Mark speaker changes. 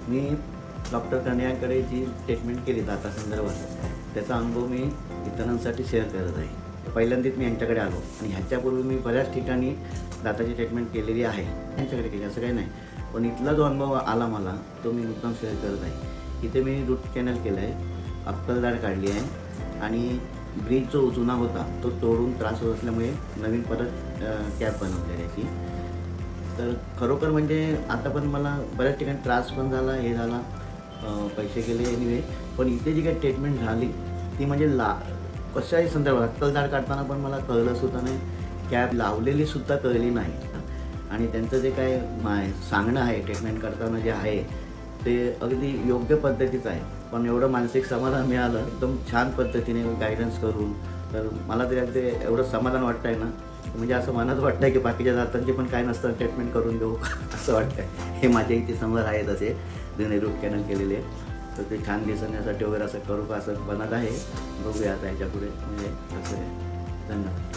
Speaker 1: मी doctor कन्हैयाकडे जी treatment केली दातासंदर्भात त्याचा अनुभव मी इतरांसाठी शेअर करत आहे। पहिल्यांदाच मी यांच्याकडे आलो आणि ह्याच्यापूर्वी मी बऱ्याच ठिकाणी दाताची ट्रीटमेंट केलेली आहे, यांच्याकडे केली असं काही नाही, पण इथला जो अनुभव आला मला तो मी मुद्दाम शेअर करत आहे। इथे मी रूट कॅनल केलं आहे, अक्कलदाढ काढली आहे आणि ब्रिज जो जुना होता तो तोडून त्रास होत असल्यामुळे नवीन परत कॅप बनवली त्याची। तर खरोखर म्हणजे आता पण मला बऱ्याच ठिकाणी त्रास पण झाला, हे झाला, पैसे गेले एनिवे, पण इथे जी काही ट्रीटमेंट झाली ती म्हणजे कशाही संदर्भात अक्कलदाढ काढताना पण मला कळलं सुद्धा नाही, कॅप लावलेली सुद्धा कळली नाही आणि त्यांचं जे काय सांगणं आहे ट्रीटमेंट करताना जे आहे ते अगदी योग्य पद्धतीचं आहे। पण एवढं मानसिक समाधान मिळालं एकदम छान पद्धतीने गायडन्स करून, तर मला तरी अगदी एवढं समाधान वाटतं आहे ना, म्हणजे असं मनात वाटतं आहे की बाकीच्या दातांची पण काय नसतं ट्रीटमेंट करून देऊ असं वाटतं आहे। हे माझ्या इथे समोर आहेत असे जुने रूट कॅनल केलेले, तर ते छान दिसण्यासाठी वगैरे असं करू का असं बनत आहे, बघूया आता याच्यापुढे म्हणजे कसं आहे। धन्यवाद।